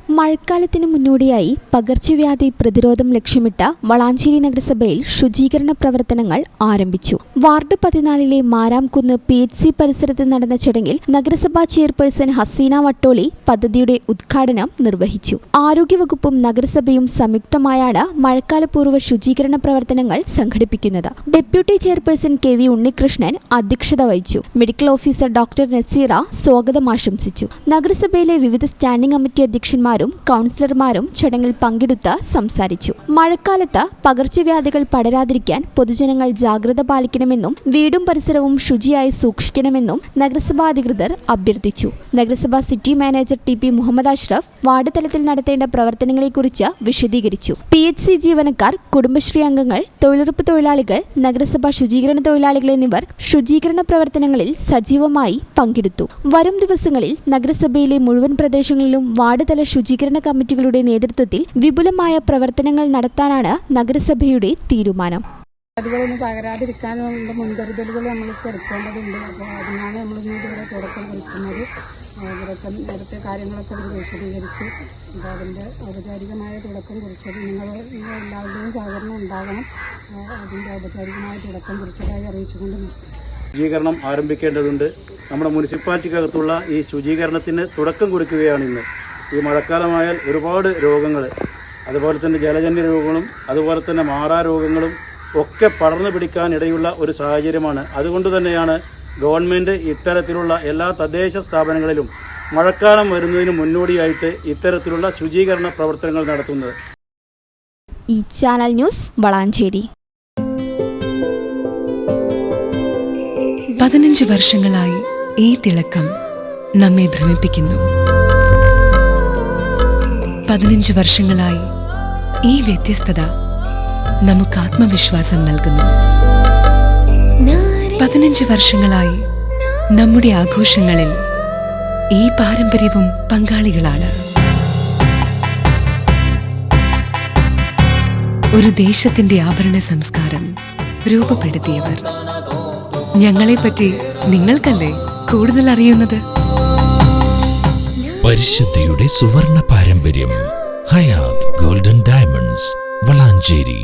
മഴക്കാലത്തിന് മുന്നോടിയായി പകർച്ചവ്യാധി പ്രതിരോധം ലക്ഷ്യമിട്ട് വളാഞ്ചേരി നഗരസഭയിൽ ശുചീകരണ പ്രവർത്തനങ്ങൾ ആരംഭിച്ചു. വാർഡ് 14 മാരാംകുന്ന് PHC പരിസരത്ത് നടന്ന ചടങ്ങിൽ നഗരസഭാ ചെയർപേഴ്സൺ ഹസീന വട്ടോളി പദ്ധതിയുടെ ഉദ്ഘാടനം നിർവഹിച്ചു. ആരോഗ്യവകുപ്പും നഗരസഭയും സംയുക്തമായാണ് മഴക്കാലപൂർവ്വ ശുചീകരണ പ്രവർത്തനങ്ങൾ സംഘടിപ്പിക്കുന്നത്. ഡെപ്യൂട്ടി ചെയർപേഴ്സൺ KV ഉണ്ണികൃഷ്ണൻ അധ്യക്ഷത വഹിച്ചു. മെഡിക്കൽ ഓഫീസർ ഡോക്ടർ നസീറ സ്വാഗതം ആശംസിച്ചു. നഗരസഭയിലെ വിവിധ സ്റ്റാൻഡിംഗ് കമ്മിറ്റി അധ്യക്ഷന്മാരും കൗൺസിലർമാരും ചടങ്ങിൽ പങ്കെടുത്ത് സംസാരിച്ചു. മഴക്കാലത്ത് പകർച്ചവ്യാധികൾ പടരാതിരിക്കാൻ പൊതുജനങ്ങൾ ജാഗ്രത പാലിക്കണമെന്നും വീടും പരിസരവും ശുചിയായി സൂക്ഷിക്കണമെന്നും നഗരസഭാ അധികൃതർ അഭ്യർത്ഥിച്ചു. നഗരസഭാ city manager TP Muhammad Ashraf ward തലത്തിൽ നടത്തേണ്ട പ്രവർത്തനങ്ങളെക്കുറിച്ച് വിശദീകരിച്ചു. PHC ജീവനക്കാർ, കുടുംബശ്രീ അംഗങ്ങൾ, തൊഴിലുറപ്പ് തൊഴിലാളികൾ, നഗരസഭാ ശുചീകരണ തൊഴിലാളികൾ എന്നിവർ ശുചീകരണ പ്രവർത്തനങ്ങളിൽ സജീവമായി പങ്കെടുത്തു. വരും ദിവസങ്ങളിൽ നഗരസഭയിലെ മുഴുവൻ പ്രദേശങ്ങളിലും വാർഡ് തല ശുചീകരണ കമ്മിറ്റികളുടെ നേതൃത്വത്തിൽ വിപുലമായ പ്രവർത്തനങ്ങൾ നടത്താനാണ് നഗരസഭയുടെ തീരുമാനം. അതുകളൊന്നും പകരാതിരിക്കാനുള്ള മുൻകരുതലുകൾ നമ്മൾക്ക് എടുക്കേണ്ടതുണ്ട്. അപ്പോൾ അതിനാണ് നമ്മളിവിടെ തുടക്കം കുറിക്കുന്നത്. ഇവരൊക്കെ നേരത്തെ കാര്യങ്ങളൊക്കെ അവർ വിശദീകരിച്ചു. അപ്പോൾ അതിൻ്റെ ഔപചാരികമായ തുടക്കം കുറിച്ചത് നിങ്ങൾ എല്ലാവരുടെയും സഹകരണം ഉണ്ടാകണം. അതിൻ്റെ ഔപചാരികമായ തുടക്കം കുറിച്ചതായി അറിയിച്ചുകൊണ്ട് നിർത്തും. ശുചീകരണം ആരംഭിക്കേണ്ടതുണ്ട്. നമ്മുടെ മുനിസിപ്പാലിറ്റിക്കകത്തുള്ള ഈ ശുചീകരണത്തിന് തുടക്കം കുറിക്കുകയാണ് ഇന്ന്. ഈ മഴക്കാലമായാൽ ഒരുപാട് രോഗങ്ങൾ, അതുപോലെ തന്നെ ജലജന്യ രോഗങ്ങളും അതുപോലെ തന്നെ മാറാരോഗങ്ങളും ഒക്കെ പടർന്നു പിടിക്കാൻ ഇടയുള്ള ഒരു സാഹചര്യമാണ്. അതുകൊണ്ട് തന്നെയാണ് ഗവൺമെൻറ് ഇത്തരത്തിലുള്ള എല്ലാ തദ്ദേശ സ്ഥാപനങ്ങളിലും മഴക്കാലം വരുന്നതിന് മുന്നോടിയായിട്ട് ഇത്തരത്തിലുള്ള ശുചീകരണ പ്രവർത്തനങ്ങൾ നടത്തുന്നത്. ഈ ചാനൽ ന്യൂസ് വളാഞ്ചേരി. 15 വർഷങ്ങളായി ഈ തിളക്കം നമ്മെ ഭ്രമിപ്പിക്കുന്നു. 15 വർഷങ്ങളായി ഈ വ്യത്യസ്തത നമുക്ക് ആത്മവിശ്വാസം നൽകുന്നു. 15 വർഷങ്ങളായി നമ്മുടെ ആഘോഷങ്ങളിൽ ഈ പാരമ്പര്യവും പങ്കാളികളാണ്. ഒരു ദേശത്തിന്റെ ആഭരണ സംസ്കാരം രൂപപ്പെടുത്തിയവർ. ഞങ്ങളെപ്പറ്റി നിങ്ങൾക്കല്ലേ കൂടുതൽ അറിയുന്നത്? പരിശുദ്ധിയുടെ സുവർണ പാരമ്പര്യം. Hayath golden diamonds, Valanchery.